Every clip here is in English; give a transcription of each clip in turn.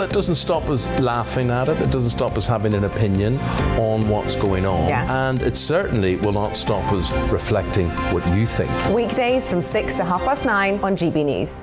It doesn't stop us laughing at it. It doesn't stop us having an opinion on what's going on. Yeah. And it certainly will not stop us reflecting what you think. Weekdays from 6 to 9:30 on GB News.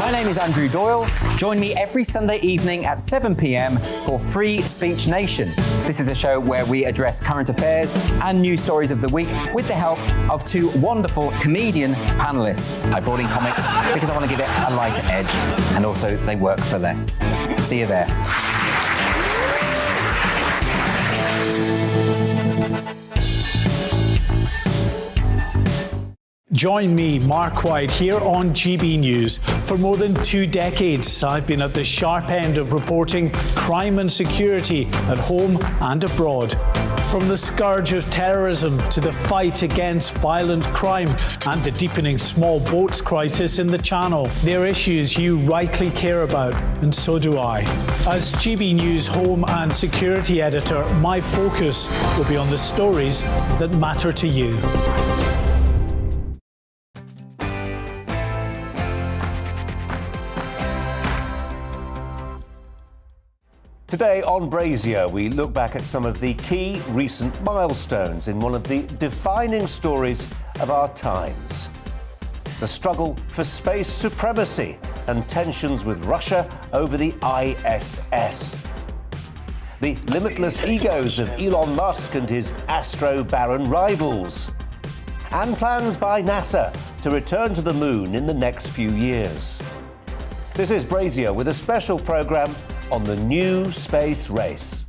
My name is Andrew Doyle. Join me every Sunday evening at 7 p.m. for Free Speech Nation. This is a show where we address current affairs and news stories of the week with the help of two wonderful comedian panellists. I brought in comics because I want to give it a lighter edge, and also they work for less. See you there. Join me, Mark White, here on GB News. For more than 2 decades, I've been at the sharp end of reporting crime and security at home and abroad. From the scourge of terrorism to the fight against violent crime and the deepening small boats crisis in the Channel, they're issues you rightly care about, and so do I. As GB News Home and Security Editor, my focus will be on the stories that matter to you. Today on Brazier, we look back at some of the key recent milestones in one of the defining stories of our times. The struggle for space supremacy and tensions with Russia over the ISS. The limitless egos of Elon Musk and his astro baron rivals. And plans by NASA to return to the moon in the next few years. This is Brazier with a special programme on the new space race.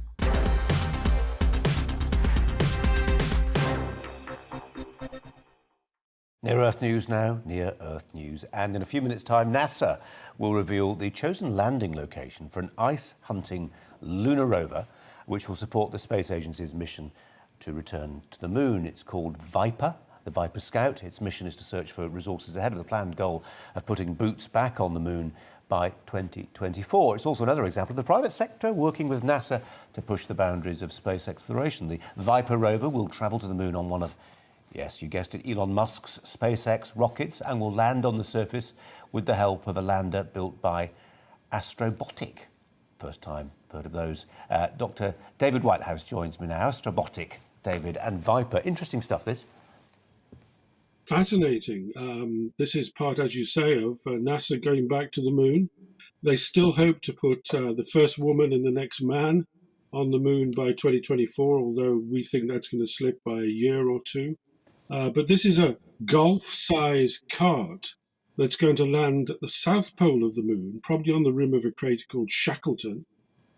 Near Earth news now, Near Earth news. And in a few minutes' time, NASA will reveal the chosen landing location for an ice-hunting lunar rover, which will support the space agency's mission to return to the moon. It's called Viper, the Viper Scout. Its mission is to search for resources ahead of the planned goal of putting boots back on the moon by 2024. It's also another example of the private sector working with NASA to push the boundaries of space exploration. The Viper rover will travel to the moon on one of, yes, you guessed it, Elon Musk's SpaceX rockets, and will land on the surface with the help of a lander built by Astrobotic. First time heard of those. Dr. David Whitehouse joins me now. Astrobotic, David, and Viper. Interesting stuff, this. Fascinating. This is part, as you say, of NASA going back to the moon. They still hope to put the first woman and the next man on the moon by 2024, although we think that's going to slip by a year or two. But this is a golf-sized cart that's going to land at the south pole of the moon, probably on the rim of a crater called Shackleton.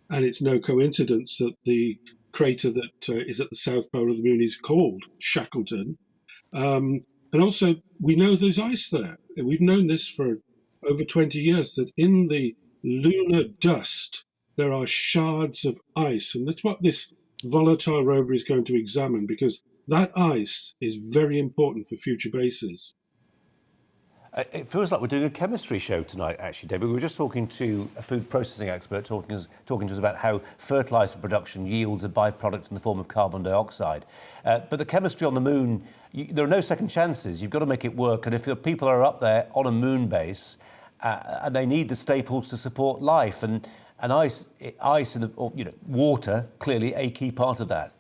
And it's no coincidence that the crater that is at the south pole of the moon is called Shackleton. And also, we know there's ice there. And we've known this for over 20 years, that in the lunar dust, there are shards of ice. And that's what this volatile rover is going to examine, because that ice is very important for future bases. It feels like we're doing a chemistry show tonight, actually, David. We were just talking to a food processing expert talking to us about how fertiliser production yields a byproduct in the form of carbon dioxide. But the chemistry on the moon, there are no second chances. You've got to make it work. And if the people are up there on a moon base, and they need the staples to support life, and ice and water, clearly a key part of that.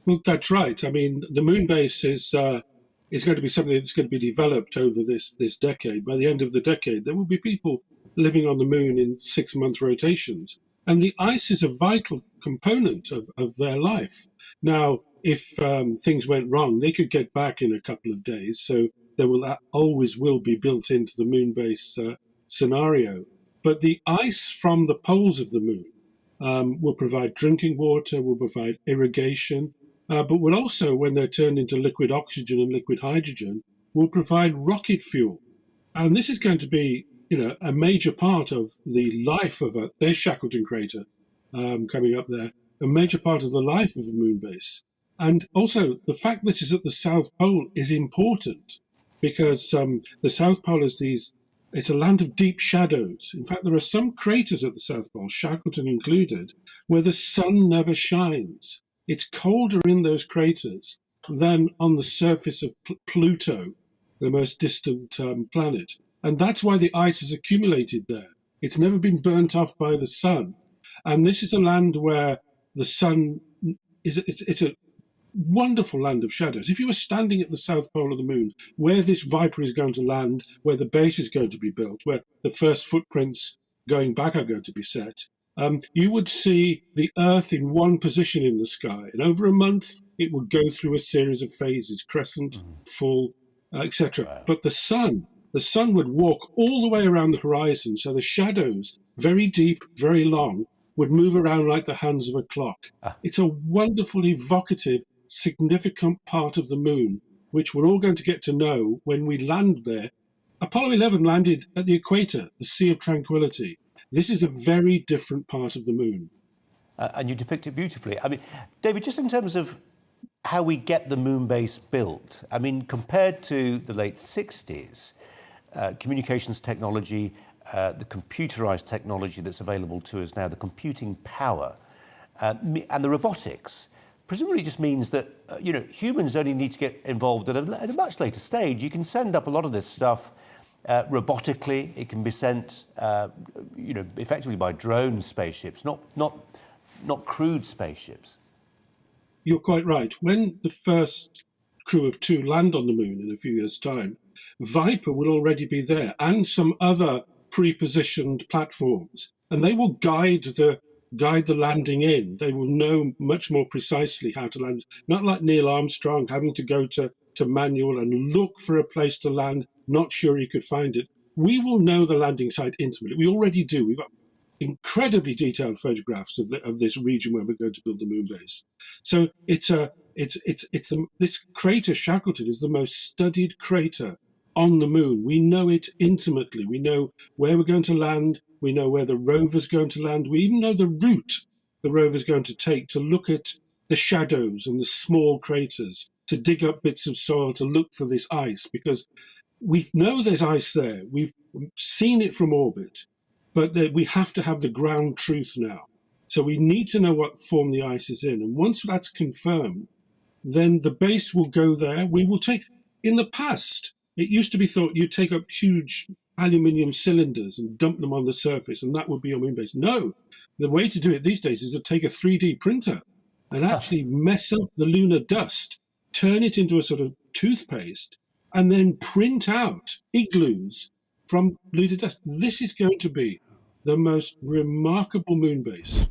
Well, that's right. I mean, the moon base is going to be something that's going to be developed over this decade. By the end of the decade, there will be people living on the moon in 6-month rotations. And the ice is a vital component of their life. Now, if things went wrong, they could get back in a couple of days. So there always will be built into the moon base scenario. But the ice from the poles of the moon will provide drinking water, will provide irrigation, but will also, when they're turned into liquid oxygen and liquid hydrogen, will provide rocket fuel. And this is going to be, a major part of the life of there's Shackleton crater coming up there, a major part of the life of a moon base. And also, the fact that it's at the South Pole is important, because the South Pole is it's a land of deep shadows. In fact, there are some craters at the South Pole, Shackleton included, where the sun never shines. It's colder in those craters than on the surface of Pluto. the most distant planet. And that's why the ice has accumulated there. It's never been burnt off by the sun. And this is a land where the sun it's a wonderful land of shadows. If you were standing at the south pole of the moon, where this Viper is going to land, where the base is going to be built, where the first footprints going back are going to be set, you would see the Earth in one position in the sky. And over a month, it would go through a series of phases, crescent, full, etc. Wow. But the sun would walk all the way around the horizon. So the shadows, very deep, very long, would move around like the hands of a clock. It's a wonderful, evocative, significant part of the moon, which we're all going to get to know when we land there. Apollo 11 landed at the equator, the Sea of Tranquility. This is a very different part of the moon. And you depict it beautifully. I mean, David, just in terms of how we get the moon base built, I mean, compared to the late 60s, communications technology, the computerized technology that's available to us now, the computing power, and the robotics, presumably just means that, humans only need to get involved at a much later stage. You can send up a lot of this stuff robotically. It can be sent, effectively by drone spaceships, not crewed spaceships. You're quite right. When the first crew of 2 land on the moon in a few years' time, Viper will already be there, and some other pre-positioned platforms, and they will guide the landing in. They will know much more precisely how to land. Not like Neil Armstrong having to go to manual and look for a place to land, not sure he could find it. We will know the landing site intimately. We already do. We've got incredibly detailed photographs of this region where we're going to build the moon base. So this crater Shackleton is the most studied crater on the moon. We know it intimately. We know where we're going to land. We know where the rover's going to land. We even know the route the rover's going to take to look at the shadows and the small craters, to dig up bits of soil to look for this ice, because we know there's ice there. We've seen it from orbit, but we have to have the ground truth now. So we need to know what form the ice is in. And once that's confirmed, then the base will go there. We will take, in the past, it used to be thought you'd take up huge aluminium cylinders and dump them on the surface, and that would be your moon base. No, the way to do it these days is to take a 3D printer and actually mess up the lunar dust, turn it into a sort of toothpaste, and then print out igloos from lunar dust. This is going to be the most remarkable moon base.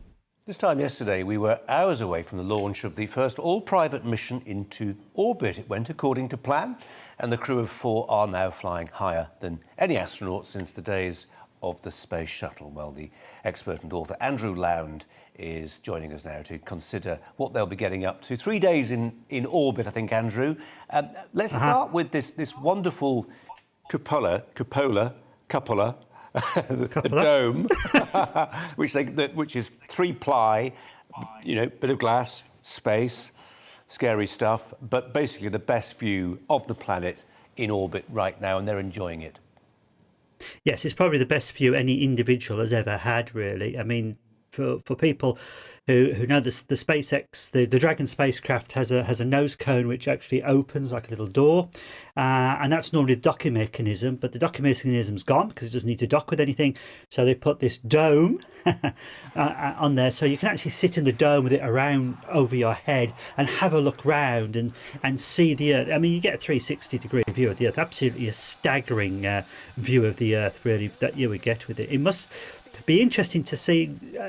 This time yesterday, we were hours away from the launch of the first all-private mission into orbit. It went according to plan, and the crew of 4 are now flying higher than any astronaut since the days of the space shuttle. Well, the expert and author Andrew Lound is joining us now to consider what they'll be getting up to. 3 days in orbit, I think, Andrew. Let's start with this wonderful cupola, the dome, which is 3-ply, bit of glass, space, scary stuff, but basically the best view of the planet in orbit right now, and they're enjoying it. Yes, it's probably the best view any individual has ever had, really. I mean, for people who know the SpaceX, the Dragon spacecraft has a nose cone which actually opens like a little door, and that's normally the docking mechanism. But the docking mechanism's gone because it doesn't need to dock with anything. So they put this dome on there, so you can actually sit in the dome with it around over your head and have a look round and see the Earth. I mean, you get a 360-degree view of the Earth. Absolutely a staggering view of the Earth, really, that you would get with it. It must be interesting to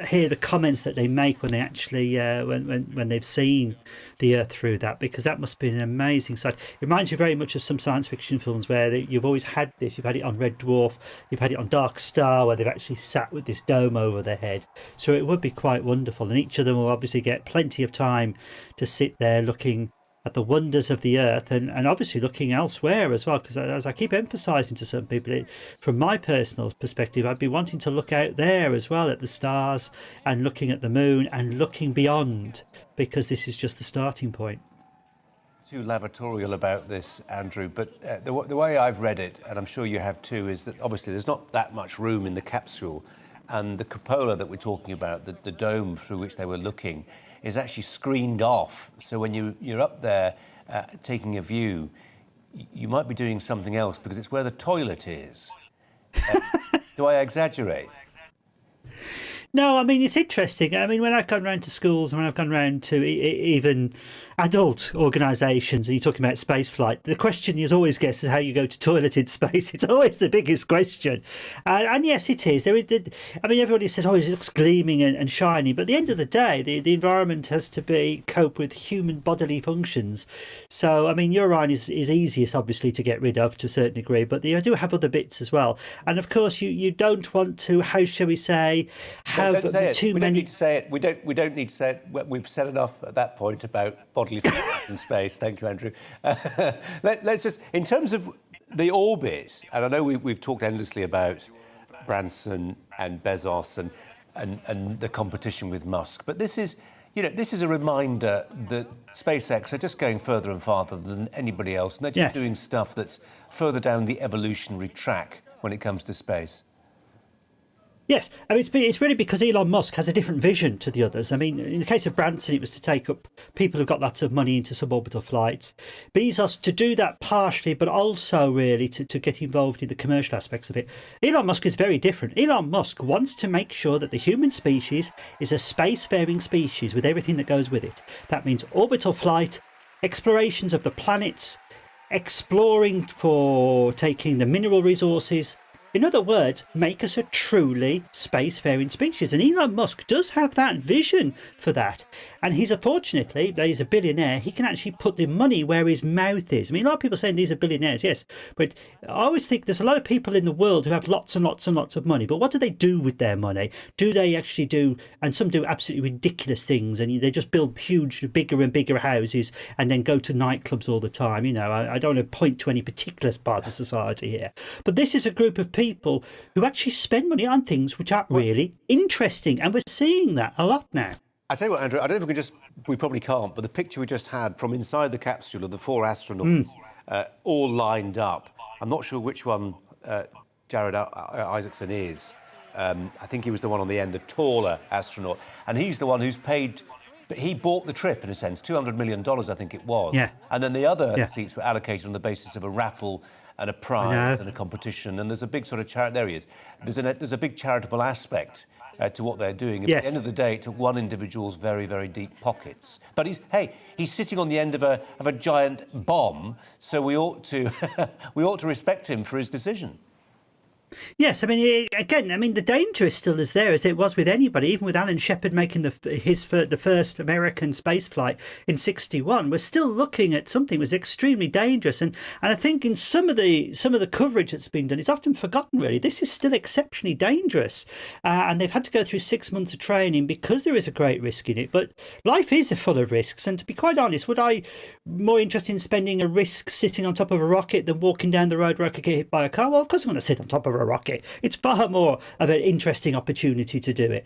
hear the comments that they make when they actually when they've seen the Earth through that, because that must be an amazing sight. It reminds you very much of some science fiction films where you've always had this. You've had it on Red Dwarf, you've had it on Dark Star, where they've actually sat with this dome over their head. So it would be quite wonderful, and each of them will obviously get plenty of time to sit there looking at the wonders of the Earth, and obviously looking elsewhere as well, because as I keep emphasising to some people, from my personal perspective, I'd be wanting to look out there as well at the stars and looking at the moon and looking beyond, because this is just the starting point. Too lavatorial about this, Andrew, but the way I've read it, and I'm sure you have too, is that obviously there's not that much room in the capsule, and the cupola that we're talking about, the dome through which they were looking, is actually screened off. So when you're up there taking a view, you might be doing something else because it's where the toilet is. Do I exaggerate? No, I mean, it's interesting. I mean, when I've gone around to schools and when I've gone around to even adult organisations and you're talking about spaceflight, the question you always get is how you go to toilet in space. It's always the biggest question. And yes, it is. I mean, everybody says, oh, it looks gleaming and shiny. But at the end of the day, the environment has to cope with human bodily functions. So, I mean, urine is easiest, obviously, to get rid of to a certain degree. But you do have other bits as well. And, of course, you don't want to, how shall we say, have don't say too it. We many... don't need to say it. We don't need to say it. We've said enough at that point about bodily functions in space. Thank you, Andrew. Let's just, in terms of the orbit, and I know we've talked endlessly about Branson and Bezos and the competition with Musk, but this is a reminder that SpaceX are just going further and farther than anybody else, and they're just doing stuff that's further down the evolutionary track when it comes to space. Yes, I mean, it's really because Elon Musk has a different vision to the others. I mean, in the case of Branson, it was to take up people who've got lots of money into suborbital flights. Bezos to do that partially, but also really to get involved in the commercial aspects of it. Elon Musk is very different. Elon Musk wants to make sure that the human species is a spacefaring species with everything that goes with it. That means orbital flight, explorations of the planets, exploring for taking the mineral resources. In other words, make us a truly spacefaring species. And Elon Musk does have that vision for that. And he's a billionaire. He can actually put the money where his mouth is. I mean, a lot of people saying these are billionaires, yes. But I always think there's a lot of people in the world who have lots and lots and lots of money. But what do they do with their money? Do they actually do, and some do absolutely ridiculous things, and they just build huge, bigger and bigger houses and then go to nightclubs all the time. You know, I don't want to point to any particular part of society here. But this is a group of people who actually spend money on things which are really interesting. And we're seeing that a lot now. I tell you what, Andrew, I don't know if we probably can't, but the picture we just had from inside the capsule of the 4 astronauts all lined up. I'm not sure which one Jared Isaacson is. I think he was the one on the end, the taller astronaut. And he's the one who's paid, he bought the trip, in a sense, $200 million, I think it was. Yeah. And then the other seats were allocated on the basis of a raffle and a prize and a competition. And there's a big sort of there he is. There's a big charitable aspect to what they're doing. At the end of the day, it took one individual's very, very deep pockets. But he's sitting on the end of a giant bomb, so we ought to respect him for his decision. Yes, I mean, again, I mean, the danger is still as there as it was with anybody, even with Alan Shepard making the first American space flight in '61. We're still looking at something that was extremely dangerous, and I think in some of the coverage that's been done, it's often forgotten. Really, this is still exceptionally dangerous, and they've had to go through 6 months of training because there is a great risk in it. But life is full of risks, and to be quite honest, would I more interested in spending a risk sitting on top of a rocket than walking down the road where I could get hit by a car? Well, of course I'm going to sit on top of a rocket. It's far more of an interesting opportunity to do it.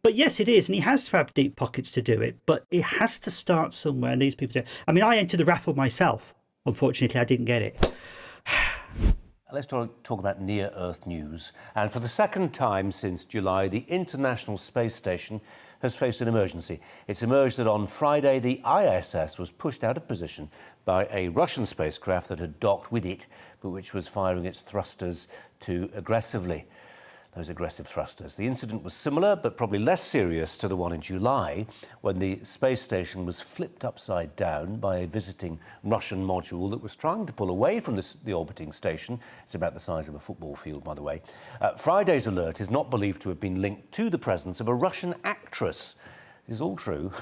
But yes, it is, and he has to have deep pockets to do it, but it has to start somewhere, and these people do. I mean, I entered the raffle myself. Unfortunately, I didn't get it. Let's talk about near-Earth news. And for the second time since July, the International Space Station has faced an emergency. It's emerged that on Friday, the ISS was pushed out of position by a Russian spacecraft that had docked with it, but which was firing its thrusters too aggressively. Those aggressive thrusters. The incident was similar, but probably less serious to the one in July, when the space station was flipped upside down by a visiting Russian module that was trying to pull away from the orbiting station. It's about the size of a football field, by the way. Friday's alert is not believed to have been linked to the presence of a Russian actress. This is all true,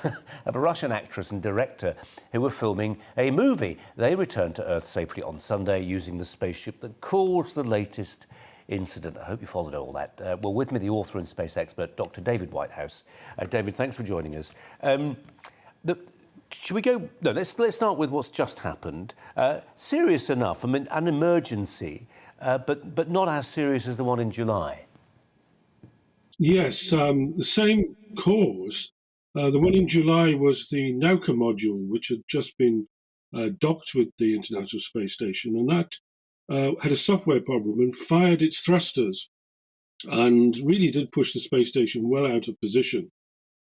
of a Russian actress and director who were filming a movie. They returned to Earth safely on Sunday using the spaceship that caused the latest incident. I hope you followed all that. Well, with me, the author and space expert, Dr. David Whitehouse. David, thanks for joining us. Should we go? No, let's start with what's just happened. Serious enough, I mean, an emergency, but not as serious as the one in July. Yes, the same cause. The one in July was the Nauka module, which had just been docked with the International Space Station, and that had a software problem and fired its thrusters and really did push the space station well out of position,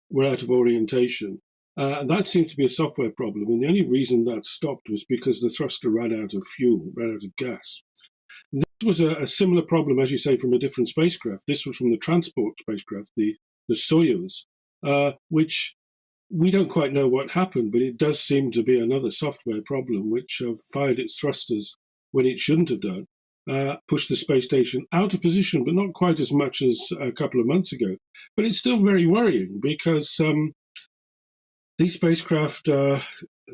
well out of orientation. And that seemed to be a software problem. And the only reason that stopped was because the thruster ran out of fuel, ran out of gas. This was a similar problem, as you say, from a different spacecraft. This was from the transport spacecraft, the Soyuz, which we don't quite know what happened, but it does seem to be another software problem which fired its thrusters when it shouldn't have done, pushed the space station out of position, but not quite as much as a couple of months ago. But it's still very worrying because these spacecraft, the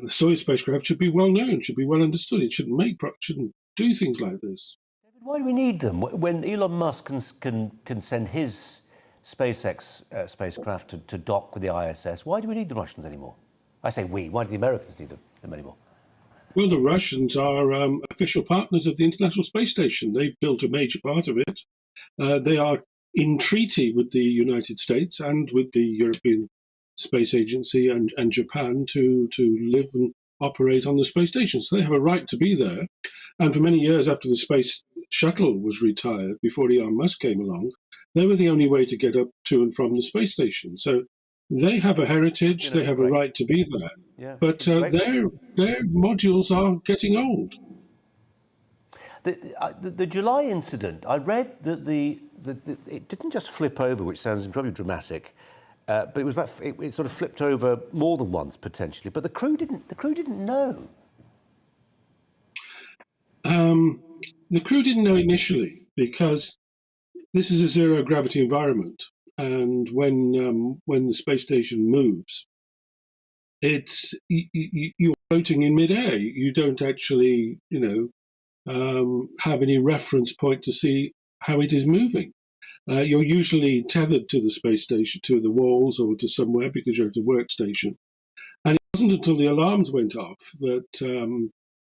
Soyuz spacecraft, should be well known, should be well understood. It shouldn't shouldn't do things like this. Why do we need them? When Elon Musk can send his SpaceX spacecraft to dock with the ISS, why do we need the Russians anymore? I say we. Why do the Americans need them anymore? Well, the Russians are official partners of the International Space Station. They've built a major part of it. They are in treaty with the United States and with the European Space Agency and Japan to live and operate on the space station. So they have a right to be there. And for many years after the space shuttle was retired, before Elon Musk came along, they were the only way to get up to and from the space station. So they have a heritage, they have a right to be there. Yeah, but their modules are getting old. The July incident, I read that it didn't just flip over, which sounds incredibly dramatic, but it was it sort of flipped over more than once potentially. But the crew didn't know. The crew didn't know initially because this is a zero gravity environment, and when the space station moves, you're floating in midair. You don't actually, have any reference point to see how it is moving. You're usually tethered to the space station, to the walls or to somewhere because you're at a workstation. And it wasn't until the alarms went off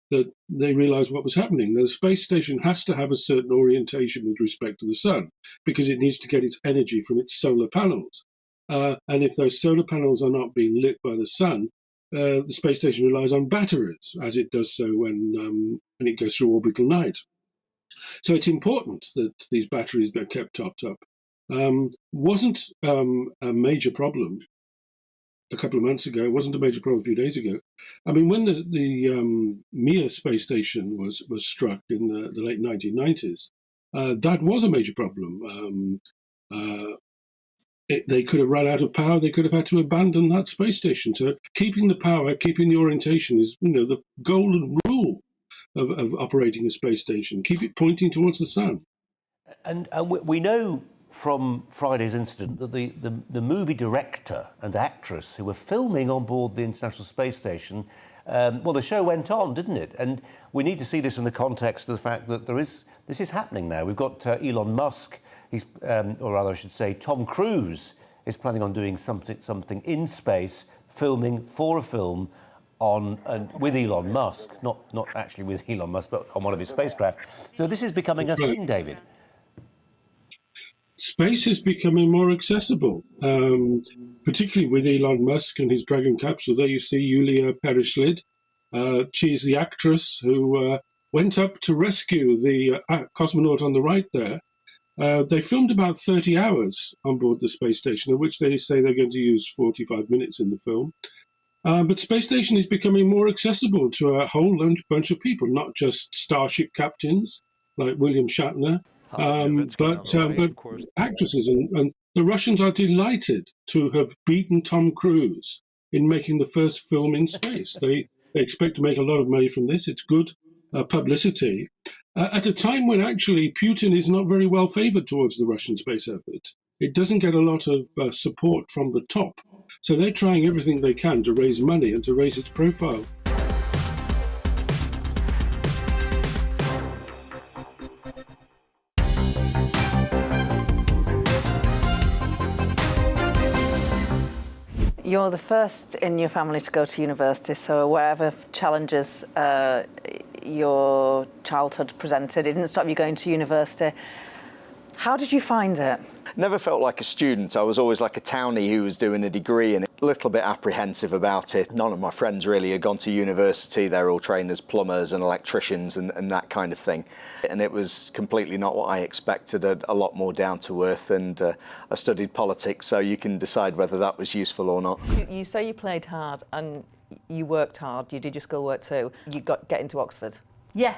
that they realized what was happening. The space station has to have a certain orientation with respect to the sun because it needs to get its energy from its solar panels. And if those solar panels are not being lit by the sun, the space station relies on batteries, as it does so when it goes through orbital night. So it's important that these batteries be kept topped up. Wasn't a major problem a couple of months ago. It wasn't a major problem a few days ago. I mean, when the Mir space station was struck in the late 1990s, that was a major problem. They could have run out of power. They could have had to abandon that space station. So keeping the power, keeping the orientation is, the golden rule of operating a space station. Keep it pointing towards the sun. And we know from Friday's incident that the movie director and actress who were filming on board the International Space Station, the show went on, didn't it? And we need to see this in the context of the fact that this is happening now. We've got Elon Musk, or rather I should say Tom Cruise is planning on doing something in space, filming for a film with Elon Musk, not actually with Elon Musk, but on one of his spacecraft. So this is becoming a thing, David. Space is becoming more accessible, particularly with Elon Musk and his Dragon capsule. There you see Yulia Pereslid. She is the actress who went up to rescue the cosmonaut on the right there. They filmed about 30 hours on board the space station, of which they say they're going to use 45 minutes in the film. But space station is becoming more accessible to a whole bunch of people, not just starship captains like William Shatner, but actresses. And the Russians are delighted to have beaten Tom Cruise in making the first film in space. They expect to make a lot of money from this. It's good publicity. At a time when actually Putin is not very well favored towards the Russian space effort. It doesn't get a lot of support from the top. So they're trying everything they can to raise money and to raise its profile. You're the first in your family to go to university, so whatever challenges your childhood presented, it didn't stop you going to university. How did you find it? Never felt like a student. I was always like a townie who was doing a degree, and little bit apprehensive about it. None of my friends really had gone to university. They're all trained as plumbers and electricians and that kind of thing. And it was completely not what I expected, a lot more down to earth. And I studied politics, so you can decide whether that was useful or not. You say you played hard and you worked hard. You did your schoolwork too. You get into Oxford. Yeah.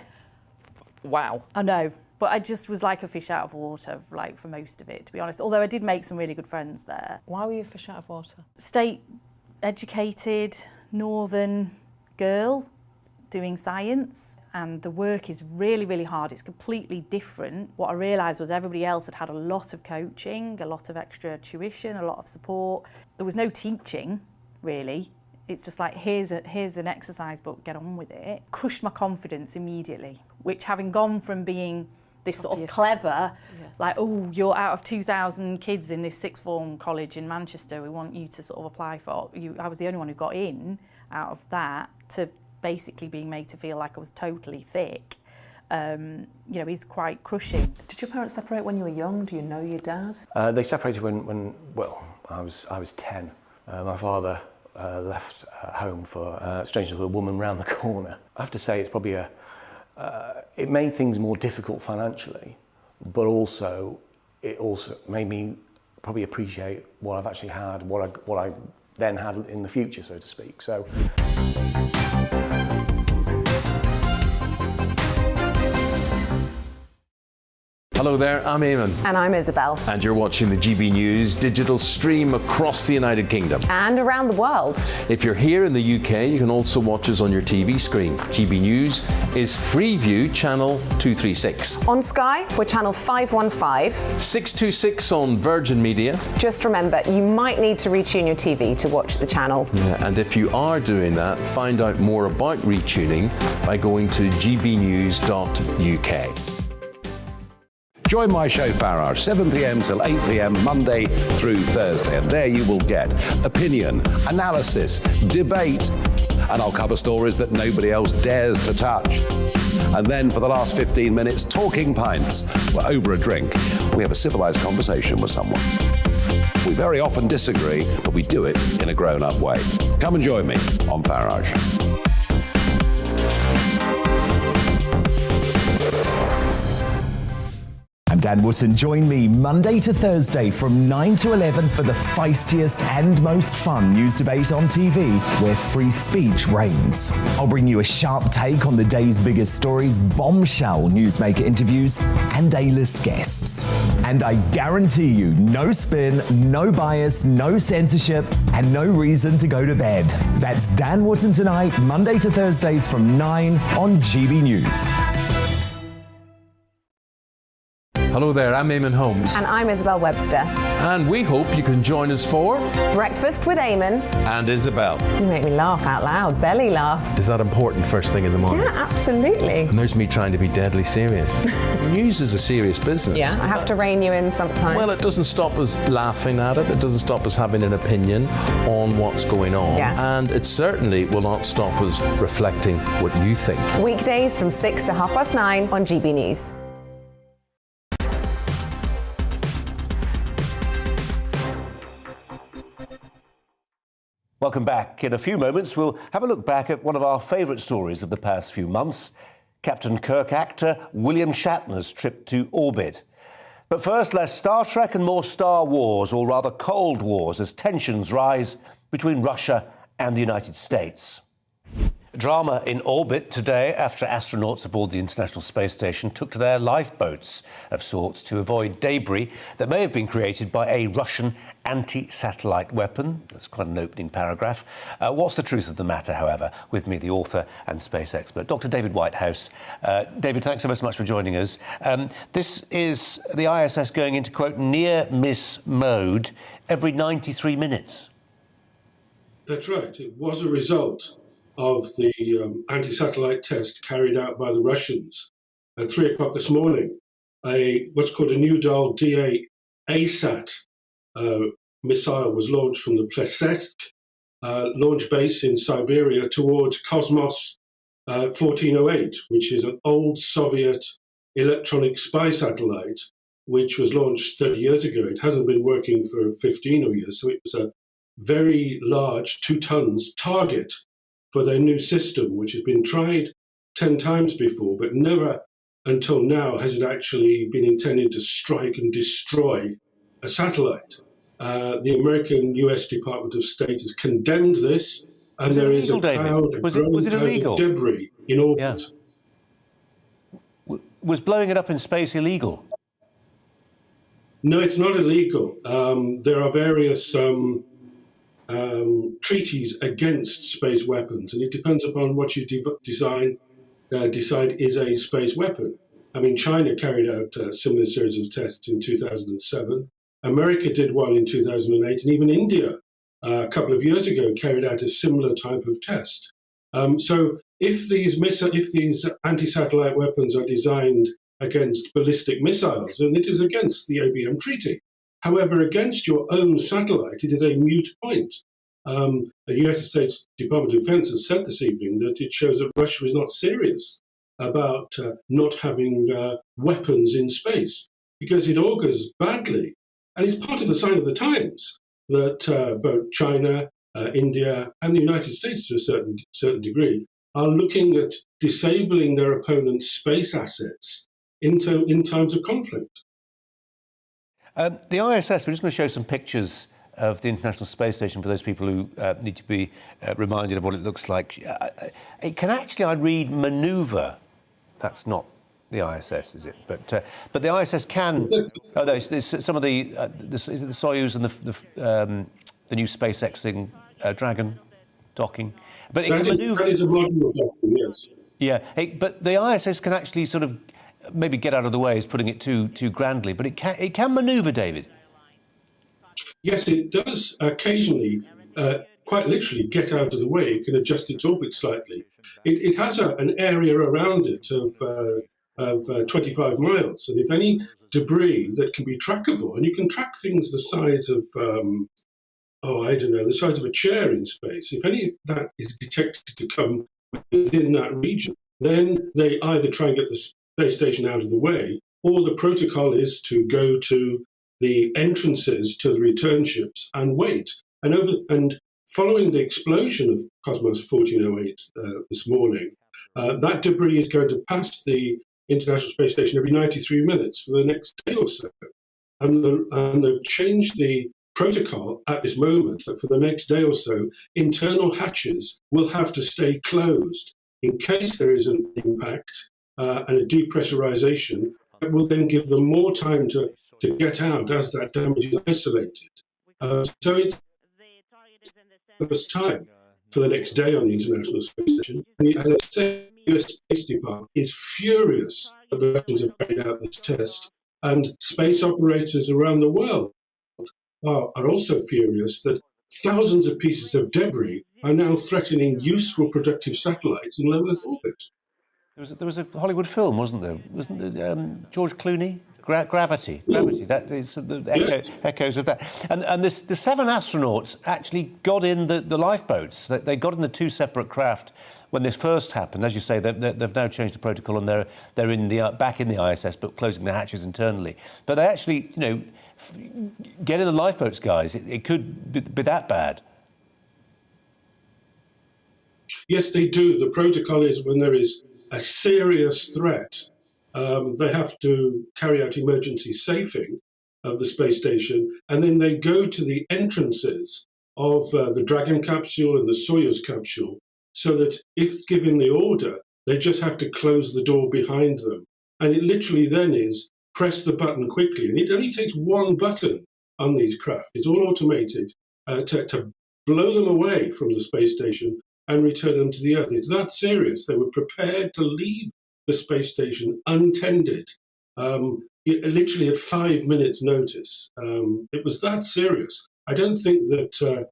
Wow. I know. But I just was like a fish out of water, like, for most of it, to be honest. Although I did make some really good friends there. Why were you a fish out of water? State educated, northern girl doing science. And the work is really, really hard. It's completely different. What I realised was everybody else had had a lot of coaching, a lot of extra tuition, a lot of support. There was no teaching, really. It's just like, here's an exercise book, get on with it. Crushed my confidence immediately, which, having gone from being this sort of clever, like, oh, you're out of 2,000 kids in this sixth form college in Manchester, we want you to sort of apply for you. I was the only one who got in out of that, to basically being made to feel like I was totally thick, is quite crushing. Did your parents separate when you were young? Do you know your dad? They separated when I was 10. My father left home for strangers with a woman round the corner. I have to say, it's probably it made things more difficult financially, but it also made me probably appreciate what I've actually had, what I then had in the future, so to speak. So. Hello there, I'm Eamon. And I'm Isabel. And you're watching the GB News digital stream across the United Kingdom. And around the world. If you're here in the UK, you can also watch us on your TV screen. GB News is Freeview channel 236. On Sky, we're channel 515. 626 on Virgin Media. Just remember, you might need to retune your TV to watch the channel. Yeah, and if you are doing that, find out more about retuning by going to gbnews.uk. Join my show Farage, 7 p.m. till 8 p.m. Monday through Thursday, and there you will get opinion, analysis, debate, and I'll cover stories that nobody else dares to touch. And then for the last 15 minutes, talking pints. We're over a drink. We have a civilized conversation with someone. We very often disagree, but we do it in a grown-up way. Come and join me on Farage. I'm Dan Wootton. Join me Monday to Thursday from 9 to 11 for the feistiest and most fun news debate on TV, where free speech reigns. I'll bring you a sharp take on the day's biggest stories, bombshell newsmaker interviews, and A-list guests. And I guarantee you, no spin, no bias, no censorship, and no reason to go to bed. That's Dan Wootton Tonight, Monday to Thursdays from 9 on GB News. Hello there, I'm Eamon Holmes. And I'm Isabel Webster. And we hope you can join us for Breakfast with Eamon and Isabel. You make me laugh out loud, belly laugh. Is that important first thing in the morning? Yeah, absolutely. And there's me trying to be deadly serious. News is a serious business. Yeah, I have to rein you in sometimes. Well, it doesn't stop us laughing at it. It doesn't stop us having an opinion on what's going on. Yeah. And it certainly will not stop us reflecting what you think. Weekdays from 6 to 9:30 on GB News. Welcome back. In a few moments, we'll have a look back at one of our favourite stories of the past few months, Captain Kirk actor William Shatner's trip to orbit. But first, less Star Trek and more Star Wars, or rather Cold Wars, as tensions rise between Russia and the United States. Drama in orbit today after astronauts aboard the International Space Station took to their lifeboats of sorts to avoid debris that may have been created by a Russian anti-satellite weapon. That's quite an opening paragraph. What's the truth of the matter, however? With me, the author and space expert, Dr. David Whitehouse. David, thanks ever so much for joining us. This is the ISS going into, quote, near-miss mode every 93 minutes. That's right. It was a result of the anti-satellite test carried out by the Russians at 3 o'clock this morning. What's called a Nudal DA ASAT missile was launched from the Plesetsk launch base in Siberia towards Cosmos 1408, which is an old Soviet electronic spy satellite, which was launched 30 years ago. It hasn't been working for 15 years, so it was a very large 2 tons target for their new system, which has been tried 10 times before, but never until now has it actually been intended to strike and destroy a satellite. The American US Department of State has condemned this, and there is a cloud of debris in orbit. Was blowing it up in space illegal? No, it's not illegal. There are various treaties against space weapons, and it depends upon what you decide is a space weapon. I mean, China carried out a similar series of tests in 2007. America did one in 2008, and even India a couple of years ago carried out a similar type of test. So if these anti-satellite weapons are designed against ballistic missiles, then it is against the ABM Treaty. However, against your own satellite, it is a moot point. The United States Department of Defense has said this evening that it shows that Russia is not serious about not having weapons in space, because it augurs badly. And it's part of the sign of the times that both China, India, and the United States, to a certain degree, are looking at disabling their opponent's space assets in times of conflict. The ISS, we're just going to show some pictures of the International Space Station for those people who need to be reminded of what it looks like. It can actually, I read, manoeuvre. That's not the ISS, is it? But the ISS can. Oh, there's some of the. Is it the Soyuz and the new SpaceX thing, Dragon docking? But it can manoeuvre. That is a modular docking, yes. Yeah, but the ISS can actually sort of maybe get out of the way, is putting it too grandly, but it can manoeuvre, David. Yes, it does occasionally, quite literally, get out of the way. It can adjust its orbit slightly. It has an area around it of 25 miles, and if any debris that can be trackable, and you can track things the size of, the size of a chair in space, if any of that is detected to come within that region, then they either try and get the space station out of the way, or the protocol is to go to the entrances to the return ships and wait. And following the explosion of Cosmos 1408 this morning, that debris is going to pass the International Space Station every 93 minutes for the next day or so. And they've changed the protocol at this moment that for the next day or so, internal hatches will have to stay closed in case there is an impact and a depressurization. It will then give them more time to get out as that damage is isolated. So it's the first time for the next day on the International Space Station. The US Space Department is furious that the Russians have carried out this test, and space operators around the world are also furious that thousands of pieces of debris are now threatening useful, productive satellites in low Earth orbit. There was a Hollywood film, wasn't there? Wasn't it George Clooney? Gravity. That is the echoes of that. And the 7 astronauts actually got in the lifeboats. They got in the 2 separate craft when this first happened. As you say, they've now changed the protocol and they're in back in the ISS, but closing the hatches internally. But they actually, get in the lifeboats, guys. It could be that bad. Yes, they do. The protocol is when there is a serious threat, they have to carry out emergency safing of the space station, and then they go to the entrances of the Dragon capsule and the Soyuz capsule, so that if given the order, they just have to close the door behind them. And it literally then is press the button quickly. And it only takes one button on these craft. It's all automated to blow them away from the space station and return them to the Earth. It's that serious. They were prepared to leave the space station untended, literally at 5 minutes' notice. It was that serious. I don't think that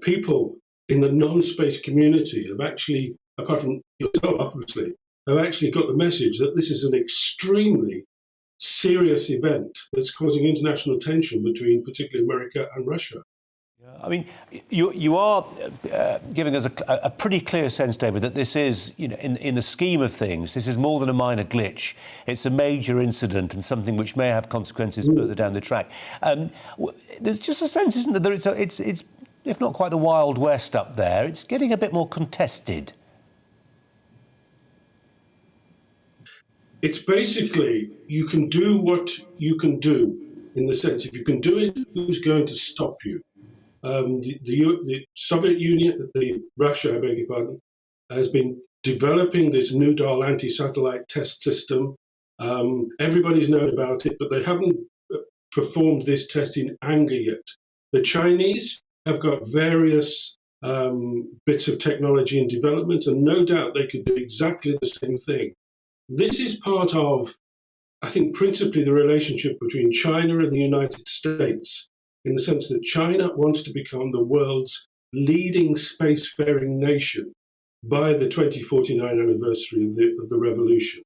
people in the non-space community have actually, apart from yourself, obviously, have actually got the message that this is an extremely serious event that's causing international tension between particularly America and Russia. I mean, you are giving us a pretty clear sense, David, that this is, in the scheme of things, this is more than a minor glitch. It's a major incident and something which may have consequences further down the track. There's just a sense, isn't there, that it's if not quite the Wild West up there. It's getting a bit more contested. It's basically, you can do what you can do, in the sense, if you can do it, who's going to stop you? The Soviet Union, Russia, I beg your pardon, has been developing this Noodle anti-satellite test system. Everybody's known about it, but they haven't performed this test in anger yet. The Chinese have got various bits of technology in development, and no doubt they could do exactly the same thing. This is part of, I think, principally the relationship between China and the United States, in the sense that China wants to become the world's leading spacefaring nation by the 2049 anniversary of the revolution.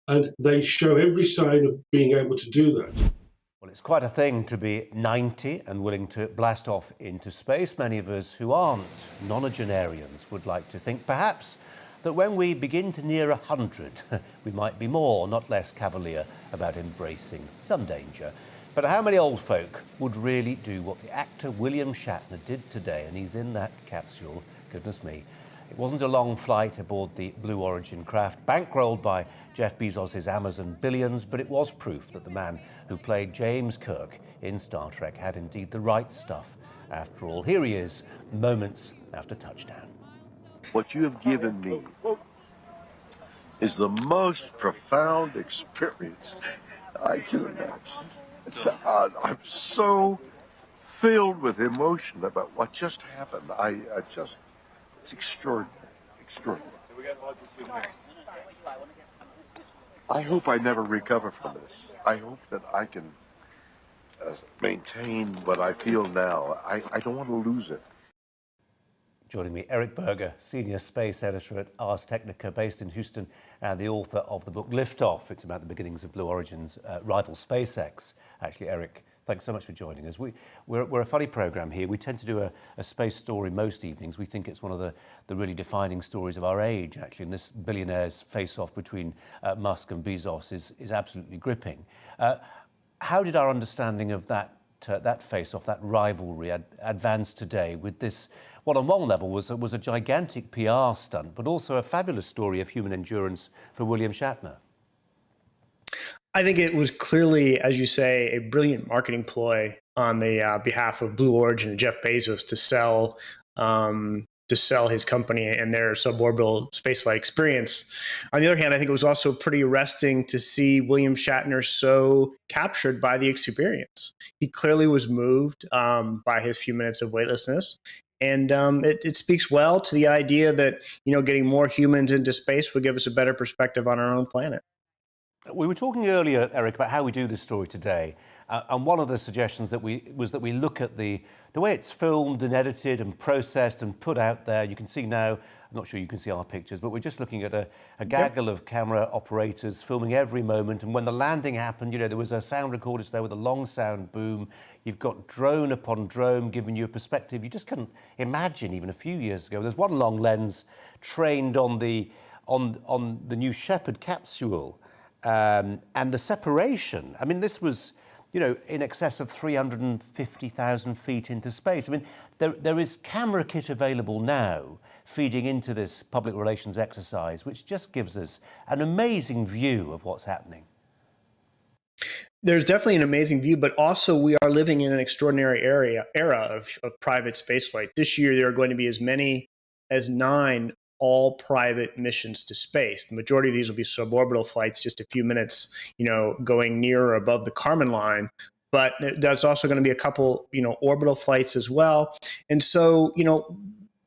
And they show every sign of being able to do that. Well, it's quite a thing to be 90 and willing to blast off into space. Many of us who aren't nonagenarians would like to think, perhaps, that when we begin to near 100, we might be more, not less cavalier about embracing some danger. But how many old folk would really do what the actor William Shatner did today? And he's in that capsule, goodness me. It wasn't a long flight aboard the Blue Origin craft, bankrolled by Jeff Bezos' Amazon billions, but it was proof that the man who played James Kirk in Star Trek had indeed the right stuff after all. Here he is, moments after touchdown. What you have given me is the most profound experience I can imagine. I'm so filled with emotion about what just happened. It's extraordinary, extraordinary. I hope I never recover from this. I hope that I can maintain what I feel now. I don't want to lose it. Joining me, Eric Berger, Senior Space Editor at Ars Technica, based in Houston, and the author of the book Liftoff. It's about the beginnings of Blue Origin's rival SpaceX. Actually, Eric, thanks so much for joining us. We're a funny programme here. We tend to do a space story most evenings. We think it's one of the really defining stories of our age, actually, and this billionaires' face-off between Musk and Bezos is absolutely gripping. How did our understanding of that face-off, that rivalry, advance today with this? What on one level was a gigantic PR stunt, but also a fabulous story of human endurance for William Shatner. I think it was clearly, as you say, a brilliant marketing ploy on the behalf of Blue Origin and Jeff Bezos to sell his company and their suborbital spaceflight experience. On the other hand, I think it was also pretty arresting to see William Shatner so captured by the experience. He clearly was moved by his few minutes of weightlessness. And it speaks well to the idea that, getting more humans into space would give us a better perspective on our own planet. We were talking earlier, Eric, about how we do this story today. And one of the suggestions was that we look at the way it's filmed and edited and processed and put out there. You can see now, I'm not sure you can see our pictures, but we're just looking at a gaggle of camera operators filming every moment. And when the landing happened, there was a sound recorder there with a long sound boom. You've got drone upon drone giving you a perspective you just couldn't imagine even a few years ago. There's one long lens trained on the New Shepard capsule. And the separation, I mean, this was, in excess of 350,000 feet into space. I mean, there is camera kit available now feeding into this public relations exercise, which just gives us an amazing view of what's happening. There's definitely an amazing view, but also we are living in an extraordinary era of private spaceflight. This year, there are going to be as many as 9 all private missions to space. The majority of these will be suborbital flights, just a few minutes, going near or above the Kármán line. But there's also going to be a couple, orbital flights as well. And so,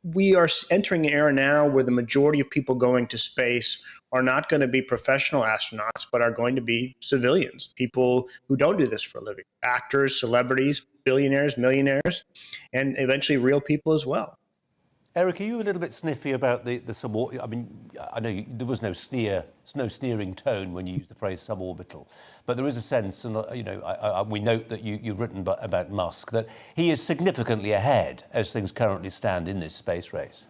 we are entering an era now where the majority of people going to space are not going to be professional astronauts, but are going to be civilians, people who don't do this for a living, actors, celebrities, billionaires, millionaires, and eventually real people as well. Eric, are you a little bit sniffy about the I mean, I know there was no sneering tone when you used the phrase suborbital, but there is a sense, and we note that you've written about Musk, that he is significantly ahead as things currently stand in this space race.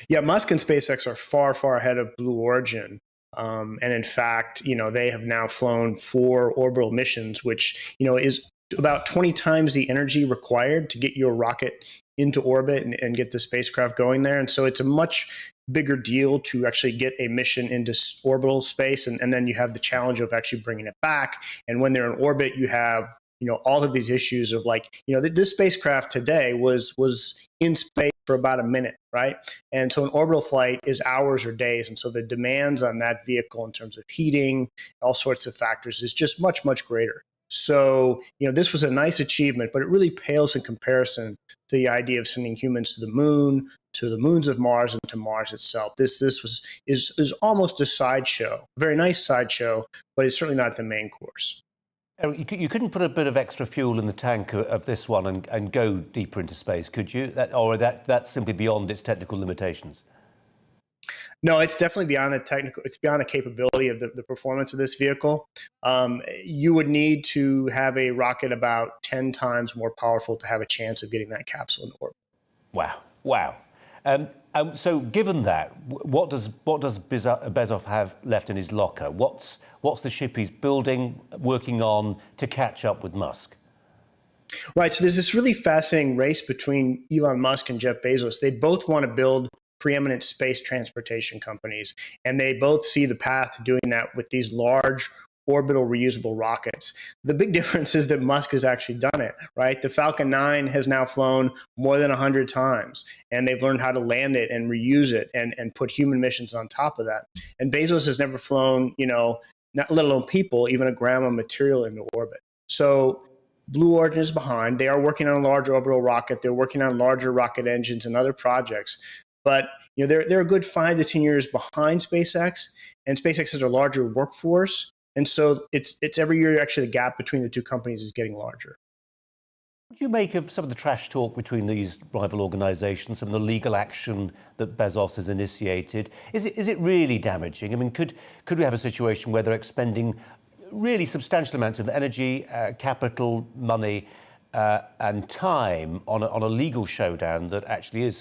Yeah, Musk and SpaceX are far, far ahead of Blue Origin. And in fact, they have now flown 4 orbital missions, which, is about 20 times the energy required to get your rocket, into orbit and get the spacecraft going there. And so it's a much bigger deal to actually get a mission into orbital space. And then you have the challenge of actually bringing it back. And when they're in orbit, you have, all of these issues of this spacecraft today was in space for about a minute, right? And so an orbital flight is hours or days. And so the demands on that vehicle in terms of heating, all sorts of factors is just much, much greater. So, this was a nice achievement, but it really pales in comparison to the idea of sending humans to the moon, to the moons of Mars, and to Mars itself. This is almost a sideshow, a very nice sideshow, but it's certainly not the main course. You couldn't put a bit of extra fuel in the tank of this one and go deeper into space, could you? That's simply beyond its technical limitations. No, it's definitely beyond it's beyond the capability of the performance of this vehicle. You would need to have a rocket about 10 times more powerful to have a chance of getting that capsule into orbit. Wow. So given that, what does Bezos have left in his locker? What's the ship he's building, working on to catch up with Musk? Right, so there's this really fascinating race between Elon Musk and Jeff Bezos. They both want to build preeminent space transportation companies, and they both see the path to doing that with these large orbital reusable rockets. The big difference is that Musk has actually done it, right? The Falcon 9 has now flown more than 100 times, and they've learned how to land it and reuse it and put human missions on top of that. And Bezos has never flown, not let alone people, even a gram of material into orbit. So Blue Origin is behind. They are working on a large orbital rocket. They're working on larger rocket engines and other projects. But they're a good 5 to 10 years behind SpaceX, and SpaceX has a larger workforce. And so it's every year actually the gap between the two companies is getting larger. What do you make of some of the trash talk between these rival organisations, some of the legal action that Bezos has initiated? Is it really damaging? I mean, could we have a situation where they're expending really substantial amounts of energy, capital, money, and time on a legal showdown that actually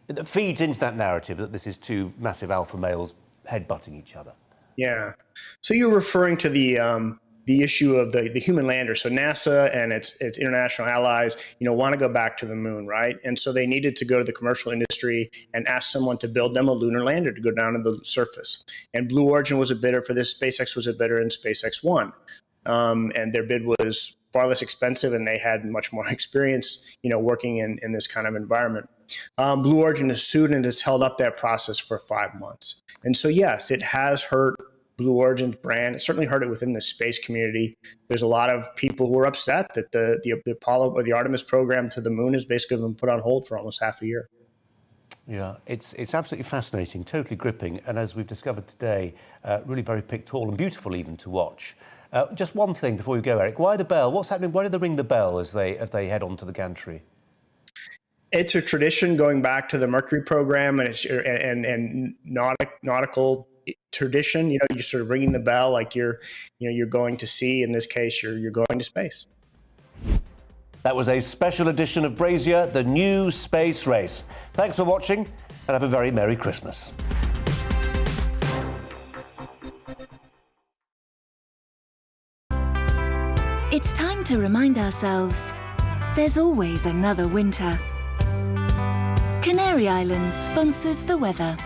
that feeds into that narrative that this is two massive alpha males headbutting each other? Yeah. So you're referring to the issue of the human lander. So NASA and its international allies, want to go back to the moon, right? And so they needed to go to the commercial industry and ask someone to build them a lunar lander to go down to the surface. And Blue Origin was a bidder for this. SpaceX was a bidder, and SpaceX won. And their bid was far less expensive, and they had much more experience, working in this kind of environment. Blue Origin has sued, and it's held up that process for 5 months. And so, yes, it has hurt Blue Origin's brand. It certainly hurt it within the space community. There's a lot of people who are upset that the Apollo or the Artemis program to the moon has basically been put on hold for almost half a year. Yeah, it's absolutely fascinating, totally gripping, and as we've discovered today, really very pictorial and beautiful even to watch. Just one thing before we go, Eric. Why the bell? What's happening? Why do they ring the bell as they head on to the gantry? It's a tradition going back to the Mercury program, and it's nautical tradition. You're sort of ringing the bell like you're going to sea. In this case, you're going to space. That was a special edition of Brazier, the new space race. Thanks for watching, and have a very Merry Christmas. It's time to remind ourselves there's always another winter. Canary Islands sponsors the weather.